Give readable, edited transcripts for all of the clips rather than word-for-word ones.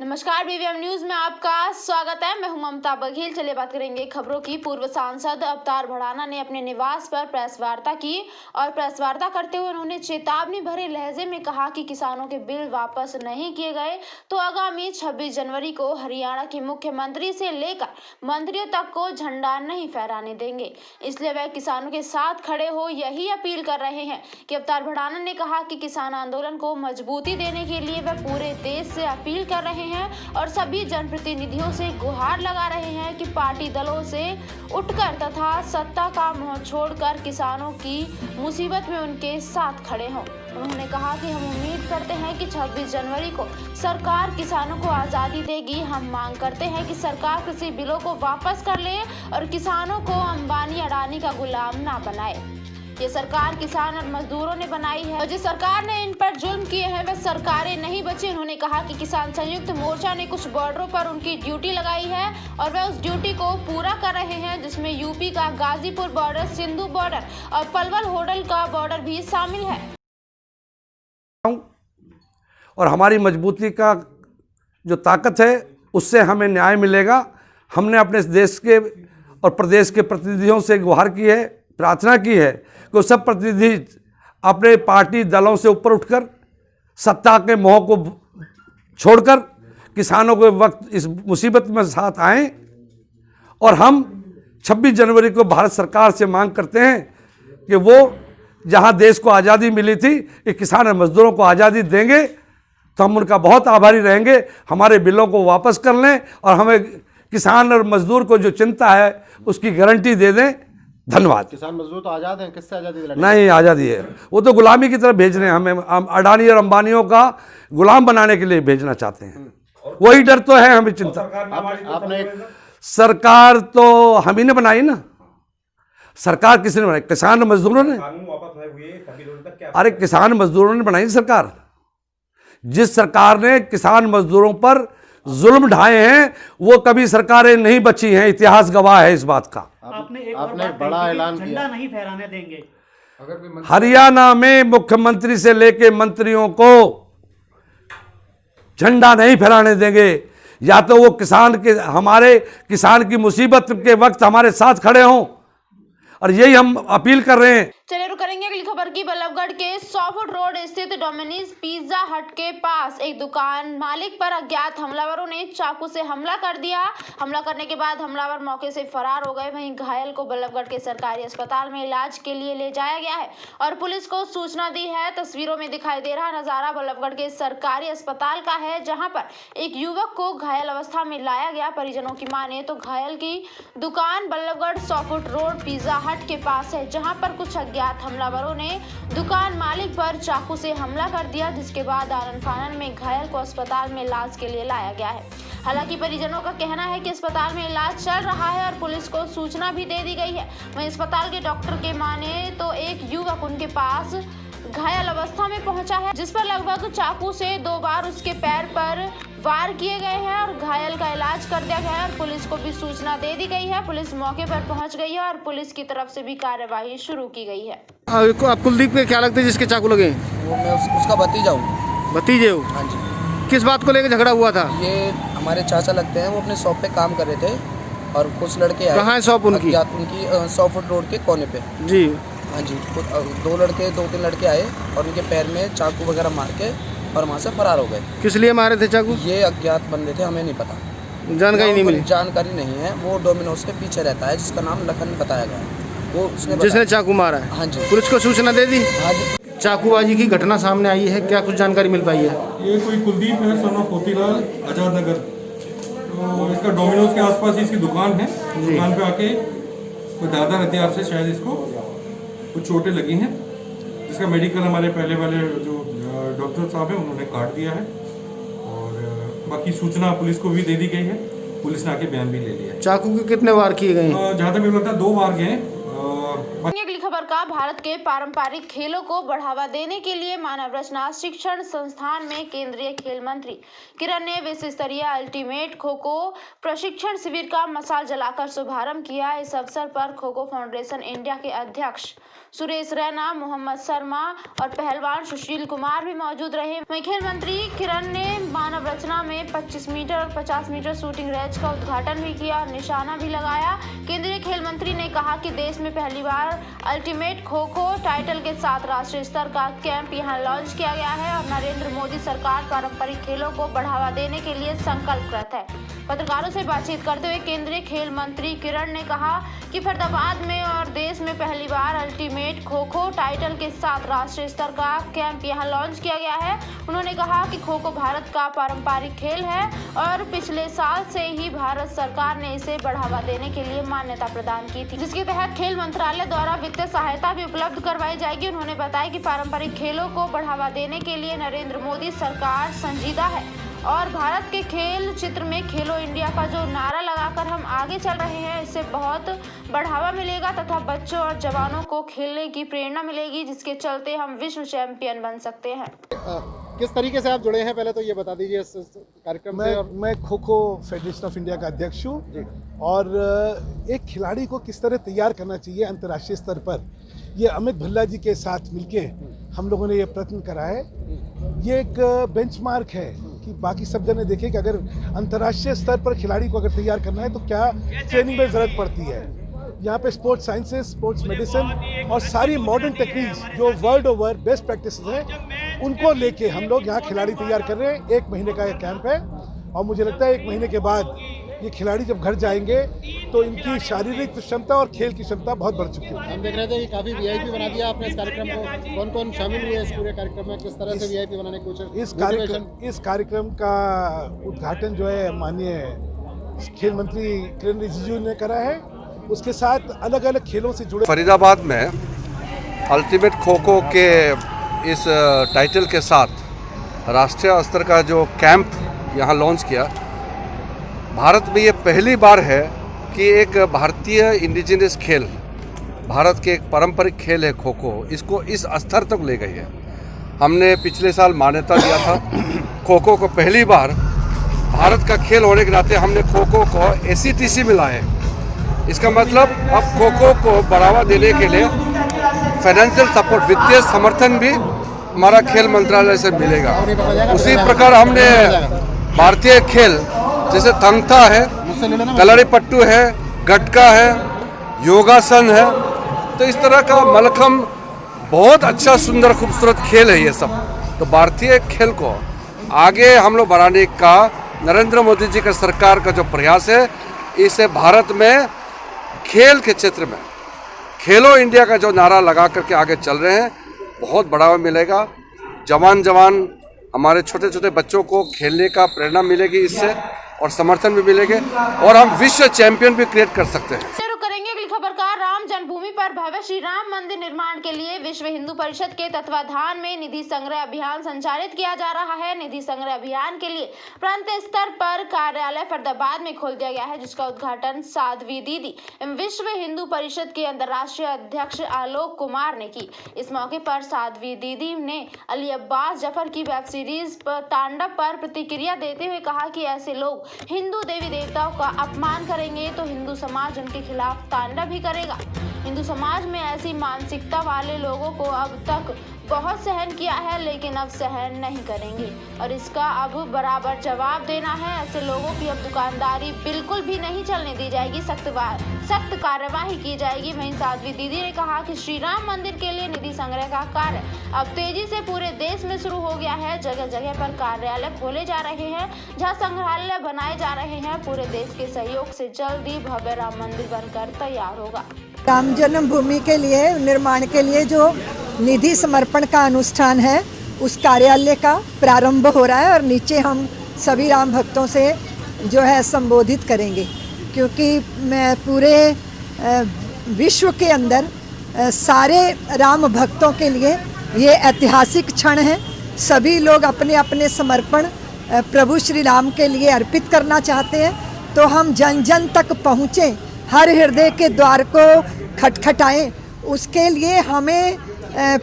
नमस्कार, BVM news में आपका स्वागत है। मैं हूं ममता बघेल। चलिए बात करेंगे खबरों की। पूर्व सांसद अवतार भड़ाना ने अपने निवास पर प्रेस वार्ता की और प्रेस वार्ता करते हुए उन्होंने चेतावनी भरे लहजे में कहा कि किसानों के बिल वापस नहीं किए गए तो आगामी 26 जनवरी को हरियाणा के मुख्यमंत्री से लेकर मंत्रियों तक को झंडा नहीं फहराने देंगे। इसलिए वह किसानों के साथ खड़े हो यही अपील कर रहे हैं कि अवतार भड़ाना ने कहा कि किसान आंदोलन को मजबूती देने के लिए वह पूरे देश से अपील कर रहे हैं और सभी जनप्रतिनिधियों से गुहार लगा रहे हैं कि पार्टी दलों से उठकर तथा सत्ता का मोह छोड़कर किसानों की मुसीबत में उनके साथ खड़े हों। उन्होंने कहा कि हम उम्मीद करते हैं कि 26 जनवरी को सरकार किसानों को आज़ादी देगी। हम मांग करते हैं कि सरकार कृषि बिलों को वापस कर ले और किसानों को अंबानी अडानी का गुलाम ना बनाए। ये सरकार किसान और मजदूरों ने बनाई है और जिस सरकार ने इन पर जुल्म किए हैं वह सरकारें नहीं बची। उन्होंने कहा कि किसान संयुक्त मोर्चा ने कुछ बॉर्डरों पर उनकी ड्यूटी लगाई है और वह उस ड्यूटी को पूरा कर रहे हैं, जिसमें यूपी का गाजीपुर बॉर्डर, सिंधु बॉर्डर और पलवल होडल का बॉर्डर भी शामिल है। और हमारी मजबूती का जो ताकत है उससे हमें न्याय मिलेगा। हमने अपने देश के और प्रदेश के प्रतिनिधियों से गुहार की है, प्रार्थना की है कि सब प्रतिनिधि अपने पार्टी दलों से ऊपर उठकर सत्ता के मोह को छोड़कर किसानों के वक्त इस मुसीबत में साथ आएं। और हम 26 जनवरी को भारत सरकार से मांग करते हैं कि वो जहां देश को आज़ादी मिली थी, कि किसान और मजदूरों को आज़ादी देंगे तो हम उनका बहुत आभारी रहेंगे। हमारे बिलों को वापस कर लें और हमें किसान और मजदूर को जो चिंता है उसकी गारंटी दे दें। धन्यवाद। किसान मजदूर तो आज़ाद हैं, किससे आज़ादी दिलानी? नहीं, आज़ादी है। वो तो गुलामी की तरफ भेज रहे हैं हमें। हम अडानी और अंबानियों का गुलाम बनाने के लिए भेजना चाहते हैं। वही डर तो है, हमें चिंता। आपने सरकार तो हम ही ने बनाई ना। सरकार किसने बनाई? किसान मजदूरों ने। अरे किसान मजदूरों ने बनाई सरकार। जिस सरकार ने किसान मजदूरों पर जुल्म ढाए हैं वो कभी सरकारें नहीं बची हैं। इतिहास गवाह है इस बात का। आपने बड़ा ऐलान किया, झंडा नहीं फहराने देंगे। हरियाणा में मुख्यमंत्री से लेके मंत्रियों को झंडा नहीं फहराने देंगे। या तो वो हमारे किसान की मुसीबत के वक्त हमारे साथ खड़े हों और यही हम अपील कर रहे हैं। चलिए रुक करेंगे अगली खबर की। बल्लभगढ़ के 100 फुट रोड स्थित डोमिनिज पिज्जा हट के पास एक दुकान मालिक पर अज्ञात हमलावरों ने चाकू से हमला कर दिया। हमला करने के बाद हमलावर मौके से फरार हो गए। वहीं घायल को बल्लभगढ़ के सरकारी अस्पताल में इलाज के लिए ले जाया गया है और पुलिस को सूचना दी है। तस्वीरों में दिखाई दे रहा नजारा बल्लभगढ़ के सरकारी अस्पताल का है, जहाँ पर एक युवक को घायल अवस्था में लाया गया। परिजनों की माने तो घायल की दुकान बल्लभगढ़ 100 फुट रोड पिज्जा हट के पास है, जहाँ पर कुछ अज्ञात हमलावरों ने दुकान मालिक पर चाकू से हमला कर दिया, जिसके बाद आनन फानन में घायल को अस्पताल में इलाज के लिए लाया गया है। हालांकि परिजनों का कहना है कि अस्पताल में इलाज चल रहा है और पुलिस को सूचना भी दे दी गई है। वहीं अस्पताल के डॉक्टर के माने तो एक युवक उनके पास घायल अवस्था में पहुंचा है, जिस पर लगभग चाकू से 2 बार उसके पैर पर वार किए गए हैं और घायल का इलाज कर दिया गया है और पुलिस को भी सूचना दे दी गई है। पुलिस मौके पर पहुंच गई है और पुलिस की तरफ से भी कार्यवाही शुरू की गई है। आप कुलदीप के क्या लगता है जिसके चाकू लगे? वो मैं उसका भतीजा हूँ। भतीजे हो? हाँ जी। किस बात को लेकर झगड़ा हुआ था? ये हमारे चाचा लगते हैं, वो अपने शॉप पे काम कर रहे थे और कुछ लड़के आए। कहाँ है शॉप उनकी? उनकी 100 फुट रोड के कोने पे। जी। हाँ जी। 2-3 लड़के आए और उनके पैर में चाकू वगैरह मार के और वहाँ से फरार हो गए। किस लिए मारे थे चाकू? ये अज्ञात बंदे थे, हमें नहीं पता, जानकारी नहीं मिली। जानकारी नहीं है। वो डोमिनोज के पीछे रहता है, जिसका नाम लखन बताया गया है। वो उसने जिसने चाकू मारा है? हाँ जी। पुलिस को सूचना दे दी? हाँ जी। चाकूबाजी की घटना सामने आई है, क्या कुछ जानकारी मिल पाई है? ये कोई कुलदीप है, सन ऑफ मोतीलाल, आजाद नगर। तो इसका डोमिनोज के आसपास इसकी दुकान है। दुकान पे आके कोई दादा हथियार से शायद इसको कुछ चोटें लगी हैं, जिसका मेडिकल हमारे पहले वाले जो डॉक्टर साहब हैं उन्होंने काट दिया है और बाकी सूचना पुलिस को भी दे दी गई है। पुलिस ने आके बयान भी ले लिया है। चाकू के कितने वार किए गए हैं? जहाँ तक मुझे लगता है 2 वार गए। अगली खबर का का भारत के पारंपरिक खेलों को बढ़ावा देने के लिए मानव रचना शिक्षण संस्थान में केंद्रीय खेल मंत्री किरण ने विश्व स्तरीय अल्टीमेट खो खो प्रशिक्षण शिविर का मशाल जलाकर शुभारंभ किया। इस अवसर पर खो खो फाउंडेशन इंडिया के अध्यक्ष सुरेश रैना, मोहम्मद शर्मा और पहलवान सुशील कुमार भी मौजूद रहे। वहीं खेल मंत्री किरण ने मानव रचना में 25 मीटर और 50 मीटर शूटिंग रेंज का उद्घाटन भी किया और निशाना भी लगाया। केंद्रीय खेल मंत्री ने कहा कि देश में पहली बार अल्टीमेट खो खो टाइटल के साथ राष्ट्रीय स्तर का कैंप यहां लॉन्च किया गया है और नरेंद्र मोदी सरकार पारंपरिक खेलों को बढ़ावा देने के लिए संकल्परत है। पत्रकारों से बातचीत करते हुए केंद्रीय खेल मंत्री किरण ने कहा कि फरीदाबाद में और देश में पहली बार अल्टीमेट खो खो टाइटल के साथ राष्ट्रीय स्तर का कैंप यहां लॉन्च किया गया है। उन्होंने कहा कि खो खो भारत का पारंपरिक खेल है और पिछले साल से ही भारत सरकार ने इसे बढ़ावा देने के लिए मान्यता प्रदान की थी, जिसके तहत खेल मंत्रालय द्वारा वित्तीय सहायता भी उपलब्ध करवाई जाएगी। उन्होंने बताया कि पारंपरिक खेलों को बढ़ावा देने के लिए नरेंद्र मोदी सरकार संजीदा है और भारत के खेल चित्र में खेलो इंडिया का जो नारा लगाकर हम आगे चल रहे हैं, इससे बहुत बढ़ावा मिलेगा तथा बच्चों और जवानों को खेलने की प्रेरणा मिलेगी, जिसके चलते हम विश्व चैंपियन बन सकते हैं। किस तरीके से आप जुड़े हैं, पहले तो ये बता दीजिए इस कार्यक्रम से। मैं kho kho federation of India का अध्यक्ष हूँ और एक खिलाड़ी को किस तरह तैयार करना चाहिए अंतर्राष्ट्रीय स्तर पर, ये अमित भल्ला जी के साथ मिलके हम लोगों ने ये प्रयत्न करा है। ये एक बेंचमार्क है कि बाकी सब जने देखें कि अगर अंतर्राष्ट्रीय स्तर पर खिलाड़ी को अगर तैयार करना है तो क्या ट्रेनिंग में ज़रूरत पड़ती है। यहाँ पे स्पोर्ट्स साइंसेस, स्पोर्ट्स मेडिसिन और सारी मॉडर्न टेक्निक्स जो वर्ल्ड ओवर बेस्ट प्रैक्टिस हैं, उनको लेके हम लोग यहाँ खिलाड़ी तैयार कर रहे हैं। 1 महीने का ये कैंप है और मुझे लगता है 1 महीने के बाद ये खिलाड़ी जब घर जाएंगे तो इनकी शारीरिक क्षमता और खेल की क्षमता बहुत बढ़ चुकी है। हम देख रहे थे कि काफी वीआईपी बना दिया आपने इस कार्यक्रम को। कौन कौन शामिल हुए इस पूरे कार्यक्रम में, किस तरह से वीआईपी बनाने की कोशिश? इस कार्यक्रम का उद्घाटन जो है माननीय खेल मंत्री किरण रिजिजू ने करा है। उसके साथ अलग अलग खेलों से जुड़े फरीदाबाद में अल्टीमेट खो खो के इस टाइटल के साथ राष्ट्रीय स्तर का जो कैंप यहाँ लॉन्च किया। भारत में ये पहली बार है कि एक भारतीय इंडिजिनस खेल, भारत के एक पारंपरिक खेल है खो खो, इसको इस स्तर तक ले गई है। हमने पिछले साल मान्यता दिया था खो खो को, पहली बार भारत का खेल होने के नाते हमने खो खो को ACTC मिला है। इसका मतलब अब खो खो को बढ़ावा देने के लिए फाइनेंशियल सपोर्ट, वित्तीय समर्थन भी हमारा खेल मंत्रालय से मिलेगा। उसी प्रकार हमने भारतीय खेल जैसे थंगता है, कलारीपट्टू है, गटका है, योगासन है, तो इस तरह का मलखम बहुत अच्छा सुंदर खूबसूरत खेल है ये सब। तो भारतीय खेल को आगे हम लोग बढ़ाने का नरेंद्र मोदी जी का सरकार का जो प्रयास है, इसे भारत में खेल के क्षेत्र में खेलो इंडिया का जो नारा लगा करके आगे चल रहे हैं, बहुत बढ़ावा मिलेगा। जवान हमारे छोटे छोटे बच्चों को खेलने का प्रेरणा मिलेगी इससे और समर्थन भी मिलेंगे और हम विश्व चैंपियन भी क्रिएट कर सकते हैं। करेंगे अगली खबर का। राम जन्मभूमि पर भव्य श्री राम मंदिर निर्माण के लिए विश्व हिंदू परिषद के तत्वाधान में निधि संग्रह अभियान संचालित किया जा रहा है। निधि संग्रह अभियान के लिए प्रांत स्तर पर कार्यालय फरीदाबाद में खोल दिया गया है, जिसका उद्घाटन साध्वी दीदी एवं विश्व हिंदू परिषद के अंतर्राष्ट्रीय अध्यक्ष आलोक कुमार ने की। इस मौके पर साध्वी दीदी ने अली अब्बास जफर की वेब सीरीज तांडव पर प्रतिक्रिया देते हुए कहा कि ऐसे लोग हिंदू देवी देवताओं का अपमान करेंगे तो हिंदू समाज उनके खिलाफ तांडव भी करेगा। हिंदू समाज में ऐसी मानसिकता वाले लोगों को अब तक बहुत सहन किया है, लेकिन अब सहन नहीं करेंगे और इसका अब बराबर जवाब देना है। ऐसे लोगों की अब दुकानदारी बिल्कुल भी नहीं चलने दी जाएगी, सख्त कार्यवाही की जाएगी। वहीं साध्वी दीदी ने कहा कि श्री राम मंदिर के लिए निधि संग्रह का कार्य अब तेजी से पूरे देश में शुरू हो गया है। जगह जगह पर कार्यालय खोले जा रहे हैं, जहाँ संग्रहालय बनाए जा रहे हैं। पूरे देश के सहयोग से जल्द ही भव्य राम मंदिर बनकर तैयार होगा। राम जन्मभूमि के लिए निर्माण के लिए जो निधि समर्पण का अनुष्ठान है, उस कार्यालय का प्रारंभ हो रहा है और नीचे हम सभी राम भक्तों से जो है संबोधित करेंगे, क्योंकि मैं पूरे विश्व के अंदर सारे राम भक्तों के लिए ये ऐतिहासिक क्षण है। सभी लोग अपने अपने समर्पण प्रभु श्री राम के लिए अर्पित करना चाहते हैं, तो हम जन जन तक पहुँचें, हर हृदय के द्वार को खटखटाएं, उसके लिए हमें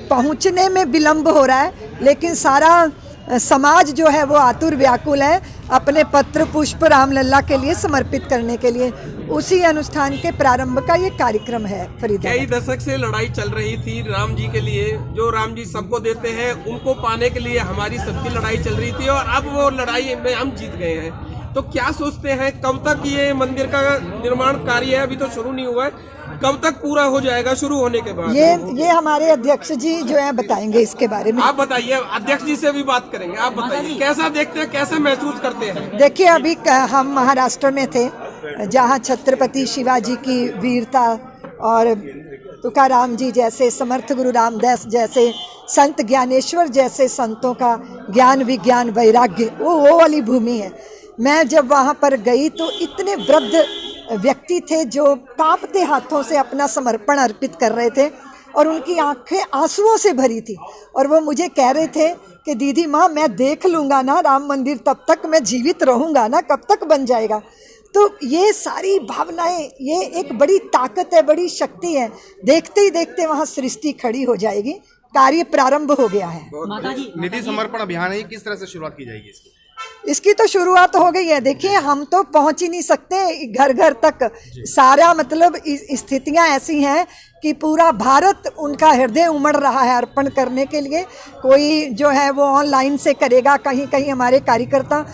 पहुंचने में विलम्ब हो रहा है, लेकिन सारा समाज जो है वो आतुर व्याकुल है अपने पत्र पुष्प रामलला के लिए समर्पित करने के लिए। उसी अनुष्ठान के प्रारंभ का ये कार्यक्रम है फरीदाबाद। कई दशक से लड़ाई चल रही थी राम जी के लिए, जो राम जी सबको देते हैं उनको पाने के लिए हमारी सबकी लड़ाई चल रही थी और अब वो लड़ाई में हम जीत गए हैं। तो क्या सोचते हैं कब तक ये मंदिर का निर्माण कार्य है? अभी तो शुरू नहीं हुआ है, कब तक पूरा हो जाएगा शुरू होने के बाद? ये हमारे अध्यक्ष जी जो है बताएंगे इसके बारे में। आप बताइए, अध्यक्ष जी से भी बात करेंगे। आप बताइए कैसा देखते हैं, कैसे महसूस करते हैं? देखिए, अभी हम महाराष्ट्र में थे जहाँ छत्रपति शिवाजी की वीरता और तुकाराम जी जैसे, समर्थ गुरु रामदास जैसे, संत ज्ञानेश्वर जैसे संतों का ज्ञान विज्ञान वैराग्य वो वाली भूमि है। मैं जब वहाँ पर गई तो इतने वृद्ध व्यक्ति थे जो कांपते हाथों से अपना समर्पण अर्पित कर रहे थे और उनकी आंखें आंसुओं से भरी थी और वो मुझे कह रहे थे कि दीदी माँ, मैं देख लूँगा ना राम मंदिर, तब तक मैं जीवित रहूँगा ना, कब तक बन जाएगा। तो ये सारी भावनाएं, ये एक बड़ी ताकत है, बड़ी शक्ति है। देखते ही देखते वहाँ सृष्टि खड़ी हो जाएगी। कार्य प्रारंभ हो गया है। निधि समर्पण अभियान है, किस तरह से शुरुआत की जाएगी इसकी तो शुरुआत हो गई है। देखिए, हम तो पहुंच ही नहीं सकते घर घर तक। सारा मतलब स्थितियां ऐसी हैं कि पूरा भारत उनका हृदय उमड़ रहा है अर्पण करने के लिए। कोई जो है वो ऑनलाइन से करेगा, कहीं कहीं हमारे कार्यकर्ता,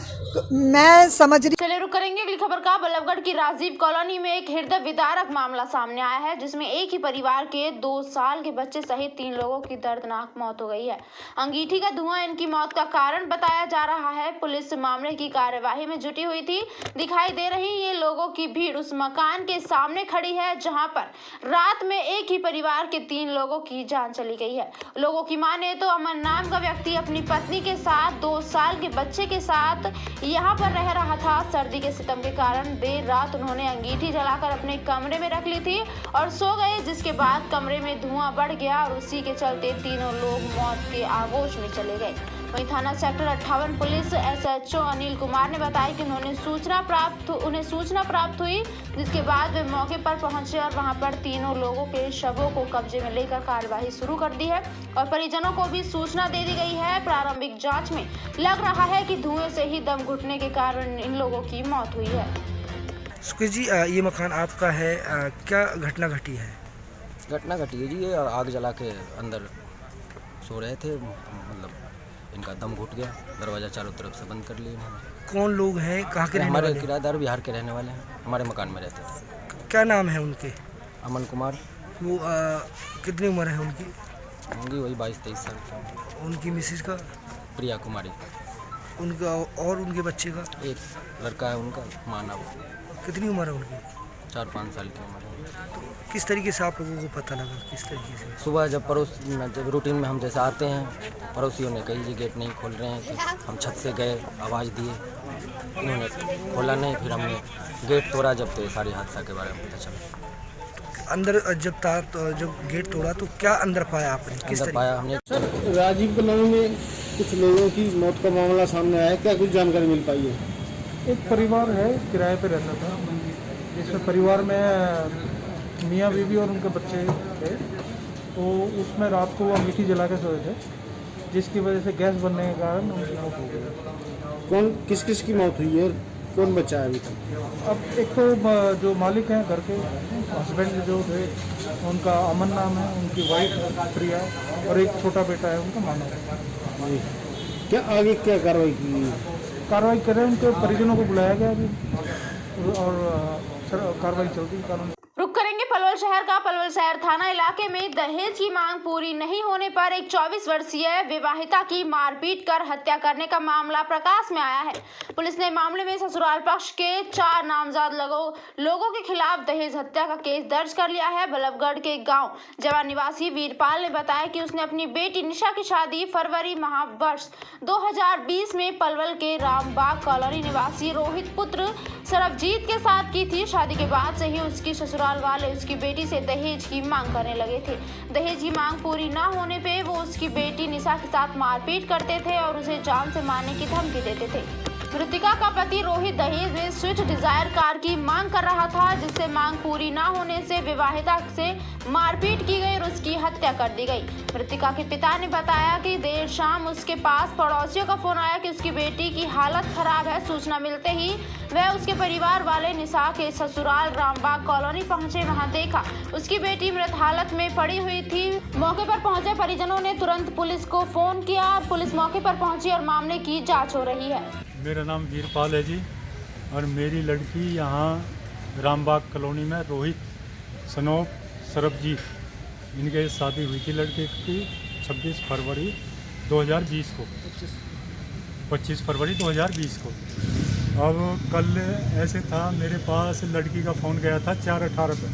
मैं समझ रही। चलिए रुक करेंगे अगली खबर का। बल्लभगढ़ की राजीव कॉलोनी में एक हृदय विदारक मामला सामने आया है, जिसमें एक ही परिवार के 2 साल के बच्चे सहित 3 लोगों की दर्दनाक मौत हो गई है। अंगीठी का धुआं इनकी मौत का कारण बताया जा रहा है। पुलिस मामले की कार्यवाही में जुटी हुई थी। दिखाई दे रही ये लोगों की भीड़ उस मकान के सामने खड़ी है जहां पर रात में एक ही परिवार के 3 लोगों की जान चली गई है। लोगों की माने तो अमन नाम का व्यक्ति अपनी पत्नी के साथ 2 साल के बच्चे के साथ यहाँ पर रह रहा था। सर्दी के सितम के कारण देर रात उन्होंने अंगीठी जलाकर अपने कमरे में रख ली थी और सो गए, जिसके बाद कमरे में धुआं बढ़ गया और उसी के चलते तीनों लोग मौत के आगोश में चले गए। वहीं थाना sector 58 police SHO Anil Kumar ने बताया कि उन्हें सूचना प्राप्त हुई, जिसके बाद वे मौके पर पहुंचे और वहां पर तीनों लोगों के शवों को कब्जे में लेकर कार्यवाही शुरू कर दी है और परिजनों को भी सूचना दे दी गई है। प्रारंभिक जांच में लग रहा है कि धुएं से ही दम घुटने के कारण इन लोगों की मौत हुई है। सुकेश जी, ये मकान आपका है, क्या घटना घटी है? घटना घटी है जी, ये आग जला के अंदर सो रहे थे, मतलब इनका दम घुट गया, दरवाज़ा चारों तरफ से बंद कर लिया इन्होंने। कौन लोग हैं, कहाँ के रहने वाले? हमारे किराएदार बिहार के रहने वाले हैं, हमारे मकान में रहते थे। क्या नाम है उनके? अमन कुमार। वो कितनी उम्र है उनकी? होंगी वही 22-23 साल की। उनकी मिसेज का? प्रिया कुमारी। उनका और उनके बच्चे का? एक लड़का है उनका, मानव। कितनी उम्र है उनकी? 4-5 साल की उम्र है। तो किस तरीके से आप लोगों को पता लगा, किस तरीके से? सुबह जब रूटीन में हम जैसे आते हैं, पड़ोसियों ने कही जी गेट नहीं खोल रहे हैं, कि हम छत से गए, आवाज़ दिए, इन्होंने खोला नहीं, फिर हमने गेट तोड़ा जब, तो सारी हादसा के बारे में पता चला। अंदर जब गेट तोड़ा तो क्या अंदर पाया आपने, किस तरह पाया हमने? राजीव कॉलोनी में कुछ लोगों की मौत का मामला सामने आया, क्या कुछ जानकारी मिल पाई है? एक परिवार है, किराए पे रहता था, जिसमें परिवार में मियाँ बीवी और उनके बच्चे थे। तो उसमें रात को वो अंगीठी जला के सोए थे, जिसकी वजह से गैस बनने के कारण उनकी मौत हो गई। किस किस की मौत हुई है, कौन बचा है अभी तक? अब एक तो जो मालिक हैं घर के, हस्बैंड जो थे उनका अमन नाम है, उनकी वाइफ प्रिया और एक छोटा बेटा है उनका मानव। क्या आगे क्या कार्रवाई की? कार्रवाई कर रहे हैं, उनके परिजनों को बुलाया गया अभी और कार्रवाई चल रही है। रुक करेंगे पलवल शहर का। पलवल शहर थाना इलाके में दहेज की मांग पूरी नहीं होने पर एक 24 वर्षीय विवाहिता की मारपीट कर हत्या करने का मामला प्रकाश में आया है। पुलिस ने मामले में ससुराल पक्ष के 4 नामजद लोगों के खिलाफ दहेज हत्या का केस दर्ज कर लिया है। बल्लभगढ़ के गांव जवा निवासी वीरपाल ने बताया कि उसने अपनी बेटी निशा की शादी फरवरी माह वर्ष 2020 में पलवल के रामबाग कॉलोनी निवासी रोहित पुत्र सरबजीत के साथ की थी। शादी के बाद से ही उसकी ससुराल वाले उसकी बेटी से दहेज की मांग करने लगे थे। दहेज की मांग पूरी न होने पे वो उसकी बेटी निशा के साथ मारपीट करते थे और उसे जान से मारने की धमकी देते थे। मृतका का पति रोहित दहेज में स्विफ्ट डिजायर कार की मांग कर रहा था, जिससे मांग पूरी न होने से विवाहिता से मारपीट की गई और उसकी हत्या कर दी गई। मृतका के पिता ने बताया कि देर शाम उसके पास पड़ोसियों का फोन आया कि उसकी बेटी की हालत खराब है। सूचना मिलते ही वह उसके परिवार वाले निशा के ससुराल रामबाग कॉलोनी पहुंचे। वहां देखा उसकी बेटी मृत हालत में पड़ी हुई थी। मौके पर पहुंचे परिजनों ने तुरंत पुलिस को फोन किया और पुलिस मौके पर पहुंची और मामले की जांच हो रही है। मेरा नाम वीरपाल है जी, और मेरी लड़की यहाँ रामबाग कॉलोनी में रोहित सनोप सरबजीत, इनके शादी हुई थी लड़के की 26 फरवरी 2020 को। 25 फरवरी 2020 को। अब कल ऐसे था, मेरे पास लड़की का फ़ोन गया था 4:18 पे।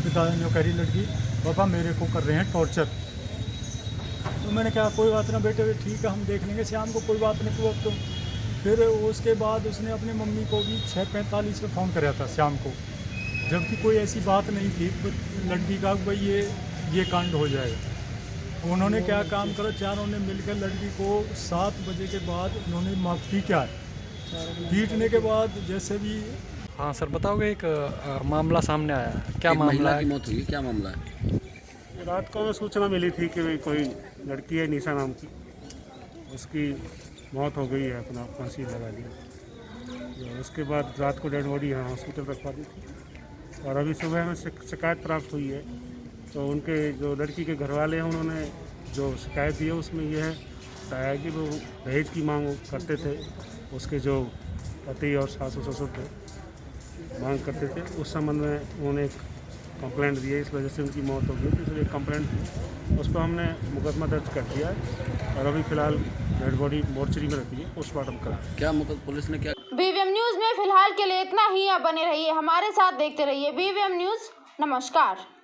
पिता ने कह रही लड़की, पापा मेरे को कर रहे हैं टॉर्चर। तो मैंने कहा कोई बात ना बेटे, ठीक है हम देख लेंगे शाम को, कोई बात नहीं। तो फिर उसके बाद उसने अपनी मम्मी को भी 6:45 पे फ़ोन कराया था शाम को, जबकि कोई ऐसी बात नहीं थी लड़की का भाई ये कांड हो जाएगा। उन्होंने क्या काम करा, चारों ने मिलकर लड़की को 7 बजे के बाद उन्होंने पीटा है। पीटने के बाद जैसे भी। हाँ सर, बताओगे एक मामला सामने आया, क्या मामला है? मौत हुई, क्या मामला है? रात को हमें सूचना मिली थी कि कोई लड़की है निशा नाम की, उसकी मौत हो गई है, अपना फांसी लगा लिया। उसके बाद रात को डेड बॉडी यहाँ हॉस्पिटल रखवा दी थी, और अभी सुबह में शिकायत प्राप्त हुई है। तो उनके जो लड़की के घर वाले हैं, उन्होंने जो शिकायत दी है उसमें यह है बताया कि वो दहेज की मांग करते थे। उसके जो पति और सासू ससुर थे मांग करते थे, उस संबंध में उन्होंने एक कंप्लेंट दी है, इस वजह से उनकी मौत हो गई। इसलिए कंप्लेंट थी, उस पर हमने मुकदमा दर्ज कर दिया है, और अभी फिलहाल डेड बॉडी मोर्चरी में रखी है, पोस्टमार्टम करा। क्या पुलिस ने क्या? बीवीएम न्यूज में फिलहाल के लिए इतना ही। आप बने रहिए हमारे साथ, देखते रहिए बीवीएम न्यूज। नमस्कार।